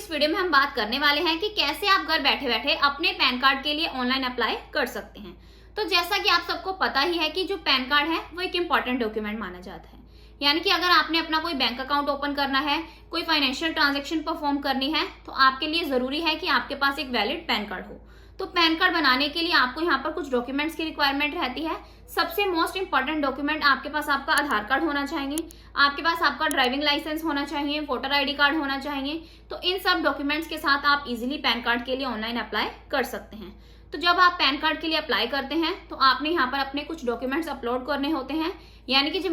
इस वीडियो में हम बात करने वाले हैं कि कैसे आप घर बैठे बैठे अपने पैन कार्ड के लिए ऑनलाइन अप्लाई कर सकते हैं। तो जैसा कि आप सबको पता ही है कि जो पैन कार्ड है वो एक इम्पॉर्टेंट डॉक्यूमेंट माना जाता है। यानी कि अगर आपने अपना कोई बैंक अकाउंट ओपन करना है, कोई फाइनेंशियल ट्रांजैक्शन परफॉर्म करनी है, तो आपके लिए जरूरी है कि आपके पास एक वैलिड पैन कार्ड हो। तो पैन कार्ड बनाने के लिए आपको यहाँ पर कुछ डॉक्यूमेंट्स की रिक्वायरमेंट रहती है। सबसे मोस्ट इंपॉर्टेंट डॉक्यूमेंट आपके पास आपका आधार कार्ड होना चाहिए, आपके पास आपका ड्राइविंग लाइसेंस होना चाहिए, वोटर आईडी कार्ड होना चाहिए। तो इन सब डॉक्यूमेंट्स के साथ आप इजीली पैन कार्ड के लिए ऑनलाइन अप्लाई कर सकते हैं। तो जब आप पैन कार्ड के लिए अप्लाई करते हैं तो आपने यहाँ पर अपने कुछ डॉक्यूमेंट्स अपलोड करने होते हैं। यानी कि जो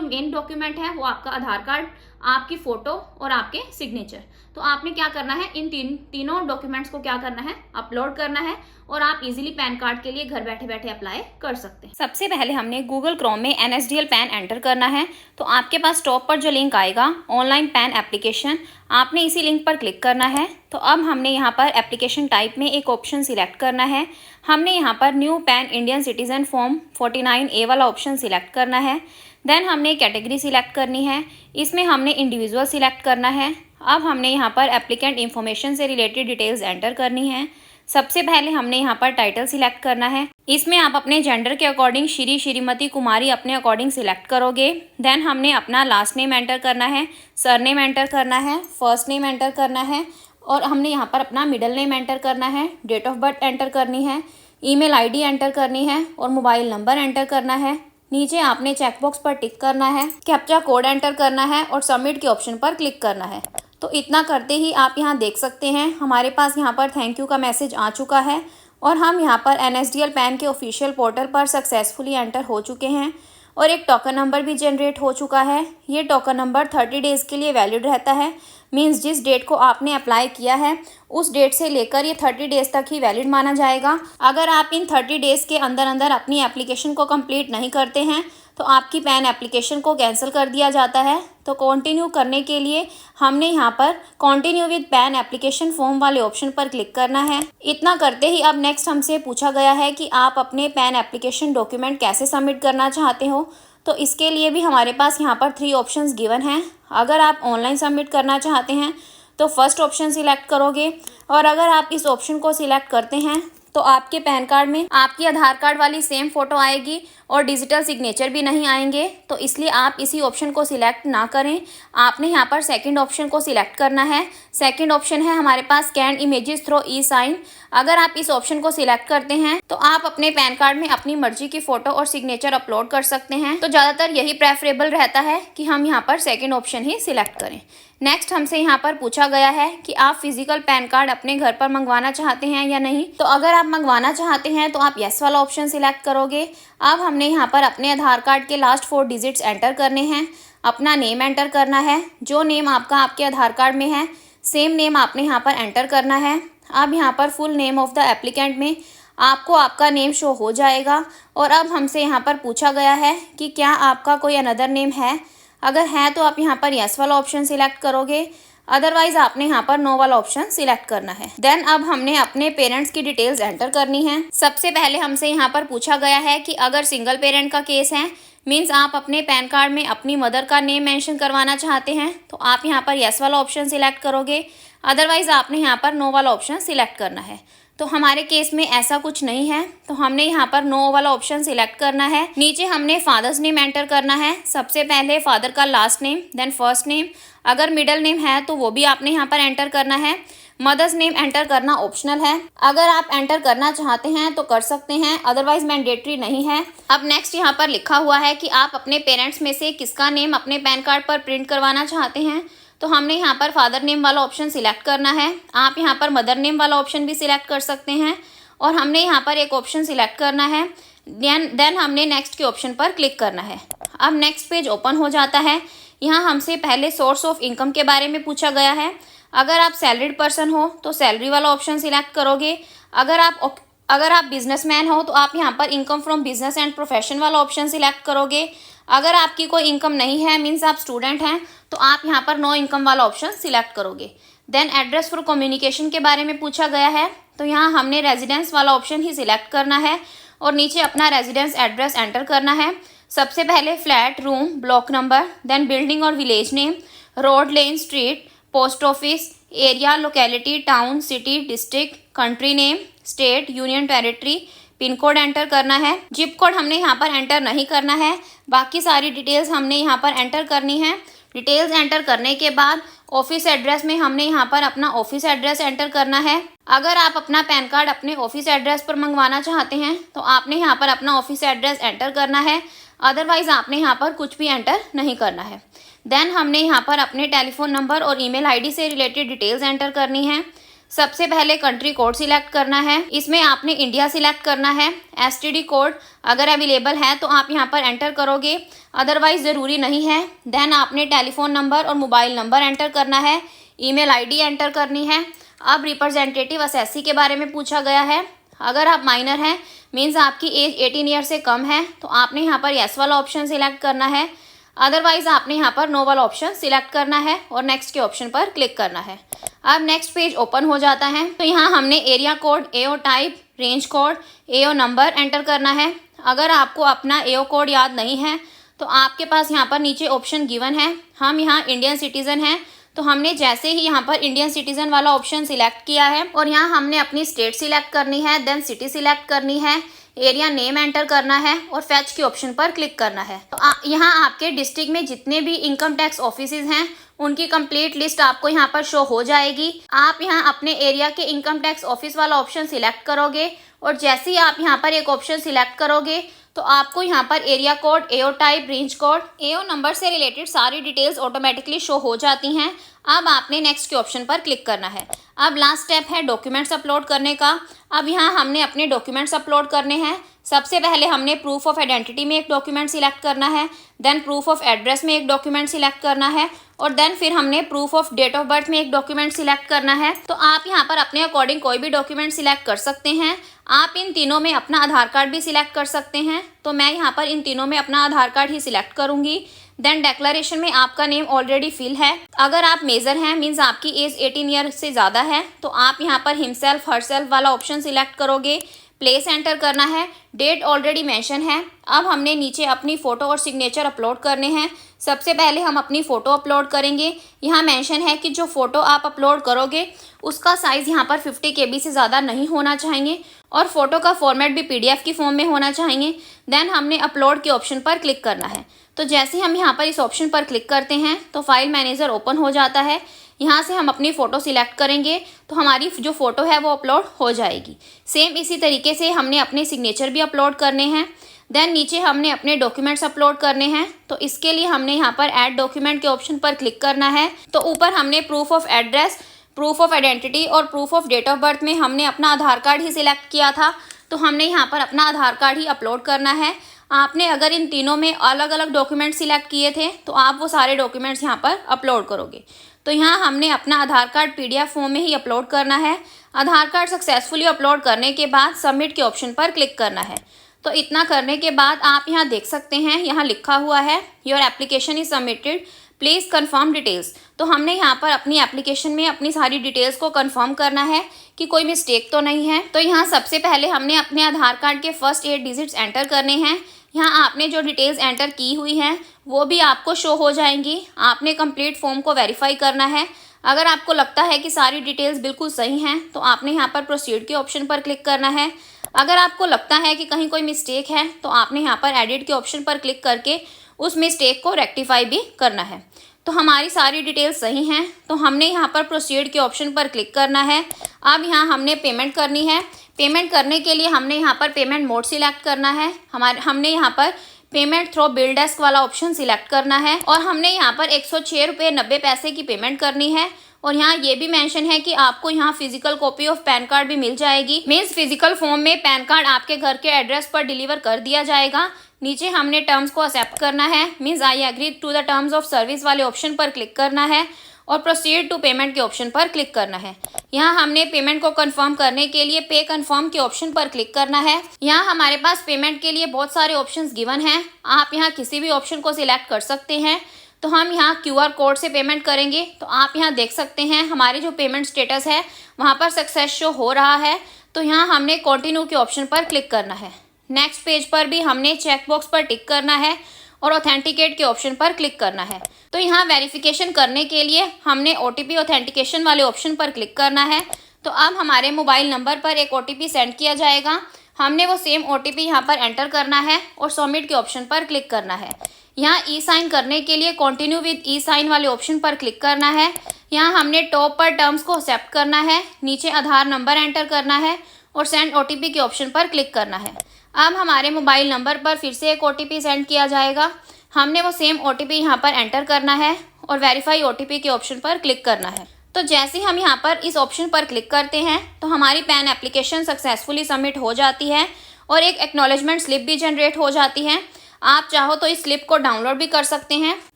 मेन डॉक्यूमेंट है वो आपका आधार कार्ड, आपकी फोटो और आपके सिग्नेचर। तो आपने क्या करना है, इन तीनों डॉक्यूमेंट्स को क्या करना है, अपलोड करना है और आप इजीली पैन कार्ड के लिए घर बैठे बैठे अप्लाई कर सकते हैं। सबसे पहले हमने गूगल क्रोम में NSDL पैन एंटर करना है। तो आपके पास टॉप पर जो लिंक आएगा ऑनलाइन पैन एप्लीकेशन, आपने इसी लिंक पर क्लिक करना है। तो अब हमने यहाँ पर एप्लीकेशन टाइप में एक ऑप्शन सिलेक्ट करना है। हमने यहाँ पर new pan Indian citizen form 49A वाला ऑप्शन सिलेक्ट करना है। देन हमने कैटेगरी सिलेक्ट करनी है, इसमें हमने इंडिविजुअल सिलेक्ट करना है। अब हमने यहाँ पर एप्लीकेंट इन्फॉर्मेशन से रिलेटेड डिटेल्स एंटर करनी है। सबसे पहले हमने यहाँ पर टाइटल सिलेक्ट करना है, इसमें आप अपने जेंडर के अकॉर्डिंग श्री, श्रीमती, कुमारी अपने अकॉर्डिंग सिलेक्ट करोगे। देन हमने अपना लास्ट नेम एंटर करना है, सरनेम एंटर करना है, फर्स्ट नेम एंटर करना है और हमने यहाँ पर अपना मिडिल नेम एंटर करना है, डेट ऑफ बर्थ एंटर करनी है, ईमेल आईडी एंटर करनी है और मोबाइल नंबर एंटर करना है। नीचे आपने चेकबॉक्स पर टिक करना है, कैप्चा कोड एंटर करना है और सबमिट के ऑप्शन पर क्लिक करना है। तो इतना करते ही आप यहाँ देख सकते हैं हमारे पास यहाँ पर थैंक यू का मैसेज आ चुका है और हम यहाँ पर NSDL पैन के ऑफिशियल पोर्टल पर सक्सेसफुली एंटर हो चुके हैं और एक टोकन नंबर भी जनरेट हो चुका है। ये टोकन नंबर 30 डेज़ के लिए वैलिड रहता है। मींस जिस डेट को आपने अप्लाई किया है उस डेट से लेकर ये 30 डेज़ तक ही वैलिड माना जाएगा। अगर आप इन 30 डेज़ के अंदर अंदर अपनी एप्लीकेशन को कंप्लीट नहीं करते हैं तो आपकी पैन एप्लीकेशन को कैंसिल कर दिया जाता है। तो कंटिन्यू करने के लिए हमने यहाँ पर continue with pan application form वाले ऑप्शन पर क्लिक करना है। इतना करते ही अब नेक्स्ट हमसे पूछा गया है कि आप अपने पैन एप्लीकेशन डॉक्यूमेंट कैसे सबमिट करना चाहते हो। तो इसके लिए भी हमारे पास यहाँ पर 3 ऑप्शंस गिवन हैं। अगर आप ऑनलाइन सबमिट करना चाहते हैं तो फर्स्ट ऑप्शन सिलेक्ट करोगे और अगर आप इस ऑप्शन को सिलेक्ट करते हैं तो आपके पैन कार्ड में आपकी आधार कार्ड वाली सेम फ़ोटो आएगी और डिजिटल सिग्नेचर भी नहीं आएंगे। तो इसलिए आप इसी ऑप्शन को सिलेक्ट ना करें, आपने यहाँ पर सेकंड ऑप्शन को सिलेक्ट करना है। सेकंड ऑप्शन है हमारे पास स्कैन इमेजेस थ्रू ई-साइन। अगर आप इस ऑप्शन को सिलेक्ट करते हैं तो आप अपने पैन कार्ड में अपनी मर्जी की फ़ोटो और सिग्नेचर अपलोड कर सकते हैं। तो ज़्यादातर यही प्रेफरेबल रहता है कि हम यहाँ पर सेकेंड ऑप्शन ही सिलेक्ट करें। नेक्स्ट हमसे यहाँ पर पूछा गया है कि आप फिजिकल पैन कार्ड अपने घर पर मंगवाना चाहते हैं या नहीं। तो अगर आप मंगवाना चाहते हैं तो आप येस वाला ऑप्शन सिलेक्ट करोगे। अब हमने यहाँ पर अपने आधार कार्ड के लास्ट 4 डिजिट्स एंटर करने हैं, अपना नेम एंटर करना है, जो नेम आपका आपके आधार कार्ड में है सेम नेम आपने यहाँ पर एंटर करना है। अब यहाँ पर full name of the applicant में आपको आपका नेम शो हो जाएगा और अब हमसे यहाँ पर पूछा गया है कि क्या आपका कोई अनदर नेम है। अगर है तो आप यहाँ पर यस वाला ऑप्शन सिलेक्ट करोगे, अदरवाइज आपने यहाँ पर नो वाला ऑप्शन सिलेक्ट करना है। देन अब हमने अपने पेरेंट्स की डिटेल्स एंटर करनी है। सबसे पहले हमसे यहाँ पर पूछा गया है कि अगर सिंगल पेरेंट का केस है, मीन्स आप अपने पैन कार्ड में अपनी मदर का नेम मेंशन करवाना चाहते हैं, तो आप यहाँ पर यस वाला ऑप्शन सिलेक्ट करोगे, अदरवाइज आपने यहाँ पर नो वाला ऑप्शन सिलेक्ट करना है। तो हमारे केस में ऐसा कुछ नहीं है तो हमने यहाँ पर नो वाला ऑप्शन सिलेक्ट करना है। नीचे हमने फादर्स नेम एंटर करना है। सबसे पहले फादर का last name, then first name, अगर मिडिल नेम है तो वो भी आपने यहाँ पर एंटर करना है। मदर्स नेम एंटर करना ऑप्शनल है, अगर आप एंटर करना चाहते हैं तो कर सकते हैं, अदरवाइज मैंडेटरी नहीं है। अब नेक्स्ट यहाँ पर लिखा हुआ है कि आप अपने पेरेंट्स में से किसका नेम अपने पैन कार्ड पर प्रिंट करवाना चाहते हैं। तो हमने यहाँ पर फादर नेम वाला ऑप्शन सिलेक्ट करना है। आप यहाँ पर मदर नेम वाला ऑप्शन भी सिलेक्ट कर सकते हैं और हमने यहाँ पर एक ऑप्शन सिलेक्ट करना है। देन हमने नेक्स्ट के ऑप्शन पर क्लिक करना है। अब नेक्स्ट पेज ओपन हो जाता है। यहाँ हमसे पहले सोर्स ऑफ इनकम के बारे में पूछा गया है। अगर आप सैलरीड पर्सन हो तो सैलरी वाला ऑप्शन सिलेक्ट करोगे, अगर आप बिजनेसमैन हो तो आप यहाँ पर income from business and profession वाला ऑप्शन सिलेक्ट करोगे। अगर आपकी कोई इनकम नहीं है, मीन्स आप स्टूडेंट हैं, तो आप यहाँ पर नो इनकम वाला ऑप्शन सिलेक्ट करोगे। देन एड्रेस फॉर कम्युनिकेशन के बारे में पूछा गया है, तो यहाँ हमने रेजिडेंस वाला ऑप्शन ही सिलेक्ट करना है और नीचे अपना रेजिडेंस एड्रेस एंटर करना है। सबसे पहले flat, room, block number, then building और village name, road, lane, street, post office, area, locality, town, city, district, country name, state, union territory, pin code enter करना है। जिप कोड हमने यहाँ पर एंटर नहीं करना है, बाकी सारी डिटेल्स हमने यहाँ पर एंटर करनी है। डिटेल्स एंटर करने के बाद ऑफिस एड्रेस में हमने यहाँ पर अपना ऑफिस एड्रेस एंटर करना है। अगर आप अपना पैन कार्ड अपने ऑफिस एड्रेस पर मंगवाना चाहते हैं तो आपने यहाँ पर अपना ऑफिस एड्रेस एंटर करना है, अदरवाइज आपने यहाँ पर कुछ भी एंटर नहीं करना है। देन हमने यहाँ पर अपने टेलीफोन नंबर और ईमेल आईडी से रिलेटेड डिटेल्स एंटर करनी है। सबसे पहले कंट्री कोड सिलेक्ट करना है, इसमें आपने इंडिया सिलेक्ट करना है। एसटीडी कोड अगर अवेलेबल है तो आप यहाँ पर एंटर करोगे, अदरवाइज ज़रूरी नहीं है। देन आपने टेलीफोन नंबर और मोबाइल नंबर एंटर करना है, ईमेल आईडी एंटर करनी है। अब रिप्रेजेंटेटिव असेसी के बारे में पूछा गया है। अगर आप माइनर हैं, मीन्स आपकी एज 18 ईयर से कम है, तो आपने यहाँ पर येस वाला ऑप्शन सिलेक्ट करना है, अदरवाइज आपने यहाँ पर नो वाला ऑप्शन सिलेक्ट करना है और नेक्स्ट के ऑप्शन पर क्लिक करना है। अब नेक्स्ट पेज ओपन हो जाता है। तो यहाँ हमने एरिया कोड, एओ टाइप, रेंज कोड, एओ नंबर एंटर करना है। अगर आपको अपना एओ कोड याद नहीं है तो आपके पास यहाँ पर नीचे ऑप्शन गिवन है। हम यहाँ इंडियन सिटीज़न हैं, तो हमने जैसे ही यहाँ पर इंडियन सिटीज़न वाला ऑप्शन सिलेक्ट किया है और यहाँ हमने अपनी स्टेट सिलेक्ट करनी है, देन सिटी सिलेक्ट करनी है, एरिया नेम एंटर करना है और फैच के ऑप्शन पर क्लिक करना है। तो यहाँ आपके डिस्ट्रिक्ट में जितने भी इनकम टैक्स ऑफिसेज हैं उनकी कंप्लीट लिस्ट आपको यहाँ पर शो हो जाएगी। आप यहाँ अपने एरिया के इनकम टैक्स ऑफिस वाला ऑप्शन सिलेक्ट करोगे और जैसे ही आप यहाँ पर एक ऑप्शन सिलेक्ट करोगे तो आपको यहाँ पर एरिया कोड, एओ टाइप, रेंज कोड, एओ नंबर से रिलेटेड सारी डिटेल्स ऑटोमेटिकली शो हो जाती हैं। अब आपने नेक्स्ट के ऑप्शन पर क्लिक करना है। अब लास्ट स्टेप है डॉक्यूमेंट्स अपलोड करने का। अब यहाँ हमने अपने डॉक्यूमेंट्स अपलोड करने हैं। सबसे पहले हमने प्रूफ ऑफ आइडेंटिटी में एक डॉक्यूमेंट सिलेक्ट करना है, देन प्रूफ ऑफ एड्रेस में एक डॉक्यूमेंट सिलेक्ट करना है और देन फिर हमने proof of date of birth में एक डॉक्यूमेंट सिलेक्ट करना है। तो आप यहाँ पर अपने अकॉर्डिंग कोई भी डॉक्यूमेंट सिलेक्ट कर सकते हैं। आप इन तीनों में अपना आधार कार्ड भी सिलेक्ट कर सकते हैं, तो मैं यहाँ पर इन तीनों में अपना आधार कार्ड ही सिलेक्ट करूँगी। देन डिक्लेरेशन में आपका नेम ऑलरेडी फिल है। अगर आप मेजर हैं, मीन्स आपकी एज 18 ईयर से ज़्यादा है, तो आप यहाँ पर हिमसेल्फ, हरसेल्फ वाला ऑप्शन सिलेक्ट करोगे। प्लेस एंटर करना है, डेट ऑलरेडी मेंशन है। अब हमने नीचे अपनी फ़ोटो और सिग्नेचर अपलोड करने हैं। सबसे पहले हम अपनी फ़ोटो अपलोड करेंगे। यहाँ मेंशन है कि जो फ़ोटो आप अपलोड करोगे उसका साइज़ यहाँ पर 50 KB से ज़्यादा नहीं होना चाहिए और फ़ोटो का फॉर्मेट भी PDF की फॉर्म में होना चाहिए। देन हमने अपलोड के ऑप्शन पर क्लिक करना है। तो जैसे हम यहाँ पर इस ऑप्शन पर क्लिक करते हैं तो फाइल मैनेजर ओपन हो जाता है। यहाँ से हम अपनी फ़ोटो सिलेक्ट करेंगे तो हमारी जो फ़ोटो है वो अपलोड हो जाएगी। सेम इसी तरीके से हमने अपने सिग्नेचर भी अपलोड करने हैं। देन नीचे हमने अपने डॉक्यूमेंट्स अपलोड करने हैं, तो इसके लिए हमने यहाँ पर ऐड डॉक्यूमेंट के ऑप्शन पर क्लिक करना है। तो ऊपर हमने proof of address, proof of identity और proof of date of birth में हमने अपना आधार कार्ड ही सिलेक्ट किया था, तो हमने यहाँ पर अपना आधार कार्ड ही अपलोड करना है। आपने अगर इन तीनों में अलग अलग डॉक्यूमेंट सिलेक्ट किए थे तो आप वो सारे डॉक्यूमेंट्स यहाँ पर अपलोड करोगे। तो यहाँ हमने अपना आधार कार्ड PDF फॉर्म में ही अपलोड करना है। आधार कार्ड सक्सेसफुली अपलोड करने के बाद सबमिट के ऑप्शन पर क्लिक करना है। तो इतना करने के बाद आप यहाँ देख सकते हैं, यहाँ लिखा हुआ है your application is submitted, please confirm details. तो हमने यहाँ पर अपनी एप्लीकेशन में अपनी सारी डिटेल्स को कन्फर्म करना है कि कोई मिस्टेक तो नहीं है। तो यहाँ सबसे पहले हमने अपने आधार कार्ड के फर्स्ट 8 डिजिट्स एंटर करने हैं। यहाँ आपने जो डिटेल्स एंटर की हुई हैं वो भी आपको शो हो जाएंगी। आपने कंप्लीट फॉर्म को वेरीफाई करना है। अगर आपको लगता है कि सारी डिटेल्स बिल्कुल सही हैं तो आपने यहाँ पर प्रोसीड के ऑप्शन पर क्लिक करना है। अगर आपको लगता है कि कहीं कोई मिस्टेक है तो आपने यहाँ पर एडिट के ऑप्शन पर क्लिक करके उस मिस्टेक को रेक्टिफाई भी करना है। तो हमारी सारी डिटेल्स सही हैं, तो हमने यहाँ पर प्रोसीड के ऑप्शन पर क्लिक करना है। अब यहाँ हमने पेमेंट करनी है। पेमेंट करने के लिए हमने यहाँ पर पेमेंट मोड सिलेक्ट करना है। हमने यहाँ पर पेमेंट थ्रू बिल डेस्क वाला ऑप्शन सिलेक्ट करना है और हमने यहाँ पर 106 रुपये 90 पैसे की पेमेंट करनी है। और यहाँ ये भी मेंशन है कि आपको यहाँ physical copy of pan card भी मिल जाएगी। मीन्स फिजिकल फॉर्म में पैन कार्ड आपके घर के एड्रेस पर डिलीवर कर दिया जाएगा। नीचे हमने टर्म्स को एक्सेप्ट करना है, means I agree to the terms of service वाले ऑप्शन पर क्लिक करना है और प्रोसीड टू पेमेंट के ऑप्शन पर क्लिक करना है। यहाँ हमने पेमेंट को कंफर्म करने के लिए पे कंफर्म के ऑप्शन पर क्लिक करना है। यहाँ हमारे पास पेमेंट के लिए बहुत सारे ऑप्शंस गिवन हैं, आप यहाँ किसी भी ऑप्शन को सिलेक्ट कर सकते हैं। तो हम यहाँ QR कोड से पेमेंट करेंगे। तो आप यहाँ देख सकते हैं हमारे जो पेमेंट स्टेटस है वहाँ पर सक्सेस शो हो रहा है। तो यहाँ हमने कंटिन्यू के ऑप्शन पर क्लिक करना है। नेक्स्ट पेज पर भी हमने चेक बॉक्स पर टिक करना है और ऑथेंटिकेट के ऑप्शन पर क्लिक करना है। तो यहाँ वेरिफिकेशन करने के लिए हमने OTP ऑथेंटिकेशन वाले ऑप्शन पर क्लिक करना है। तो अब हमारे मोबाइल नंबर पर एक OTP सेंड किया जाएगा। हमने वो सेम OTP यहाँ पर एंटर करना है और सबमिट के ऑप्शन पर क्लिक करना है। यहाँ ई साइन करने के लिए कंटिन्यू विद ई साइन वाले ऑप्शन पर क्लिक करना है। यहाँ हमने टॉप पर टर्म्स को एक्सेप्ट करना है, नीचे आधार नंबर एंटर करना है और सेंड OTP के ऑप्शन पर क्लिक करना है। अब हमारे मोबाइल नंबर पर फिर से एक OTP सेंड किया जाएगा। हमने वो सेम OTP यहाँ पर एंटर करना है और वेरीफाई OTP के ऑप्शन पर क्लिक करना है। तो जैसे हम यहाँ पर इस ऑप्शन पर क्लिक करते हैं तो हमारी पैन एप्लीकेशन सक्सेसफुली सबमिट हो जाती है और एक एक्नॉलेजमेंट स्लिप भी जनरेट हो जाती है। आप चाहो तो इस स्लिप को डाउनलोड भी कर सकते हैं।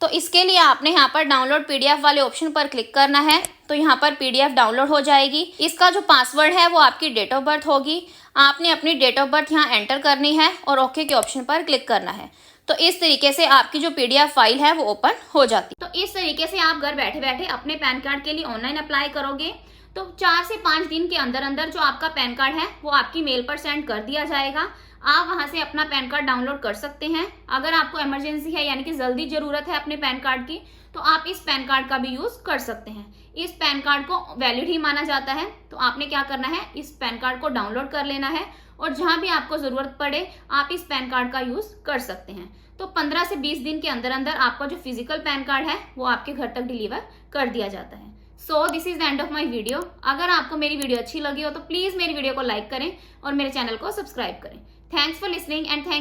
तो इसके लिए आपने यहाँ पर डाउनलोड PDF वाले ऑप्शन पर क्लिक करना है। तो यहाँ पर PDF डाउनलोड हो जाएगी। इसका जो पासवर्ड है वो आपकी डेट ऑफ बर्थ होगी। आपने अपनी डेट ऑफ बर्थ यहाँ एंटर करनी है और ओके के ऑप्शन पर क्लिक करना है। तो इस तरीके से आपकी जो PDF फाइल है वो ओपन हो जाती है। तो इस तरीके से आप घर बैठे बैठे अपने पैन कार्ड के लिए ऑनलाइन अप्लाई करोगे तो 4 से 5 दिन के अंदर अंदर जो आपका पैन कार्ड है वो आपकी मेल पर सेंड कर दिया जाएगा। आप वहां से अपना पैन कार्ड डाउनलोड कर सकते हैं। अगर आपको इमरजेंसी है यानी कि जल्दी जरूरत है अपने पैन कार्ड की तो आप इस पैन कार्ड का भी यूज कर सकते हैं। इस पैन कार्ड को वैलिड ही माना जाता है। तो आपने क्या करना है, इस पैन कार्ड को डाउनलोड कर लेना है और जहां भी आपको जरूरत पड़े आप इस पैन कार्ड का यूज कर सकते हैं। तो 15 से 20 दिन के अंदर अंदर आपका जो फिजिकल पैन कार्ड है वो आपके घर तक डिलीवर कर दिया जाता है। So this is the end of my video. अगर आपको मेरी वीडियो अच्छी लगी हो तो प्लीज मेरी वीडियो को लाइक करें और मेरे चैनल को सब्सक्राइब करें। Thanks for listening and thank